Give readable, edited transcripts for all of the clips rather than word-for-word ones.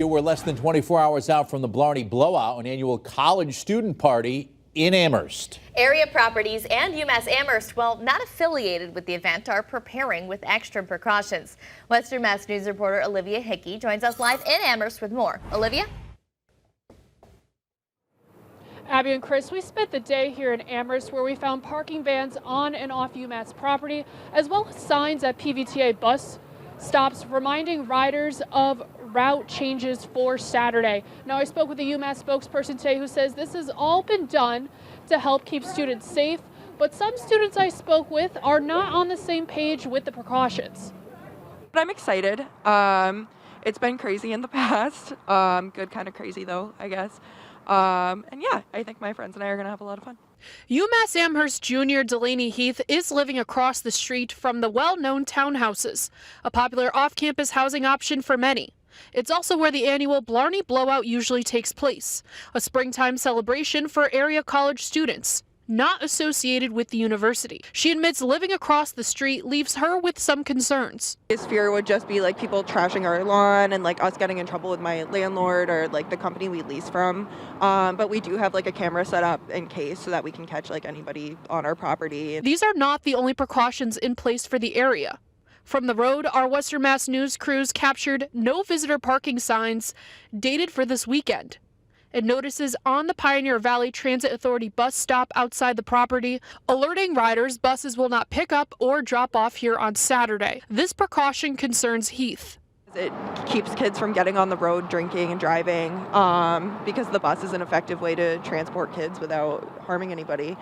We're less than 24 hours out from the Blarney Blowout, an annual college student party in Amherst. Area properties and UMass Amherst, while not affiliated with the event, are preparing with extra precautions. Western Mass News reporter Olivia Hickey joins us live in Amherst with more. Olivia? Abby and Chris, we spent the day here in Amherst where we found parking bans on and off UMass property, as well as signs at PVTA bus stops reminding riders of route changes for Saturday. Now, I spoke with a UMass spokesperson today who says this has all been done to help keep students safe, but some students I spoke with are not on the same page with the precautions. I'm excited. It's been crazy in the past. Good kind of crazy though, I guess. And yeah, I think my friends and I are gonna have a lot of fun. UMass Amherst junior Delaney Heath is living across the street from the well-known townhouses, a popular off-campus housing option for many. It's also where the annual Blarney Blowout usually takes place, a springtime celebration for area college students, not associated with the university. She admits living across the street leaves her with some concerns. His fear would just be like people trashing our lawn and like us getting in trouble with my landlord or like the company we lease from. But we do have like a camera set up in case so that we can catch like anybody on our property. These are not the only precautions in place for the area. From the road, our Western Mass News crews captured no visitor parking signs dated for this weekend, and notices on the Pioneer Valley Transit Authority bus stop outside the property, alerting riders buses will not pick up or drop off here on Saturday. This precaution concerns Heath. It keeps kids from getting on the road drinking and driving because the bus is an effective way to transport kids without harming anybody.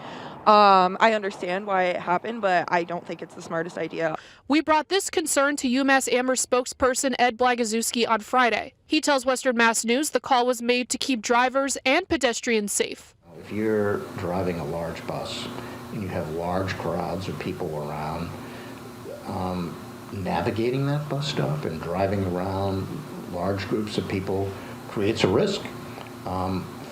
I understand why it happened, but I don't think it's the smartest idea. We brought this concern to UMass Amherst spokesperson Ed Blagazewski on Friday. He tells Western Mass News the call was made to keep drivers and pedestrians safe. If you're driving a large bus and you have large crowds of people around, navigating that bus stop and driving around large groups of people creates a risk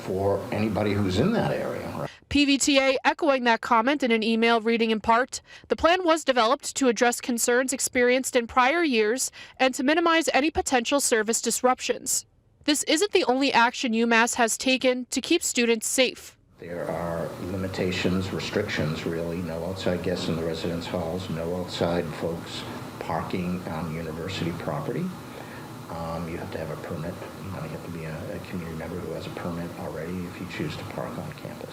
for anybody who's in that area. Right? PVTA echoing that comment in an email reading in part, the plan was developed to address concerns experienced in prior years and to minimize any potential service disruptions. This isn't the only action UMass has taken to keep students safe. There are limitations, restrictions really, no outside guests in the residence halls, no outside folks parking on university property. You have to have a permit. You have to be a community member who has a permit already if you choose to park on campus.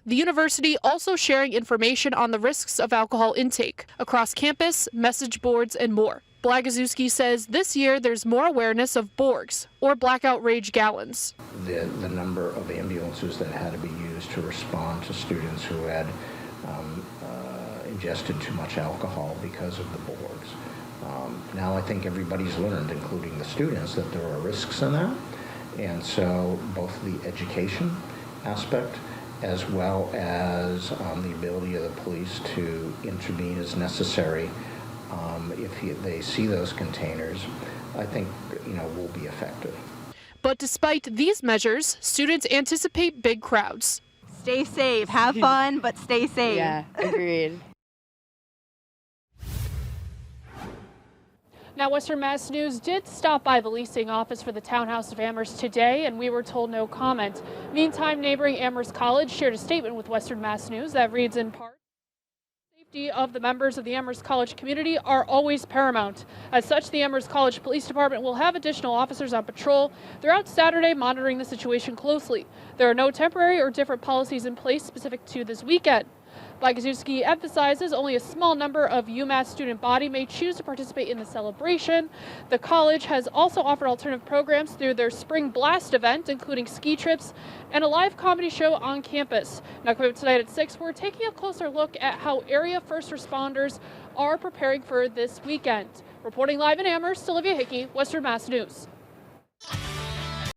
The university also sharing information on the risks of alcohol intake across campus, message boards, and more. Blagazewski says this year there's more awareness of Borgs, or blackout rage gallons. The number of ambulances that had to be used to respond to students who had ingested too much alcohol because of the Borgs. Now I think everybody's learned, including the students, that there are risks in that. And so both the education aspect as well as the ability of the police to intervene as necessary if they see those containers, I think will be effective. But despite these measures, students anticipate big crowds. Stay safe, have fun, but stay safe. Yeah, agreed. Now, Western Mass News did stop by the leasing office for the Townhouse of Amherst today, and we were told no comment. Meantime, neighboring Amherst College shared a statement with Western Mass News that reads in part, safety of the members of the Amherst College community are always paramount. As such, the Amherst College Police Department will have additional officers on patrol throughout Saturday monitoring the situation closely. There are no temporary or different policies in place specific to this weekend. Blagazewski emphasizes only a small number of UMass student body may choose to participate in the celebration. The college has also offered alternative programs through their Spring Blast event, including ski trips and a live comedy show on campus. Now, coming up tonight at 6, we're taking a closer look at how area first responders are preparing for this weekend. Reporting live in Amherst, Olivia Hickey, Western Mass News.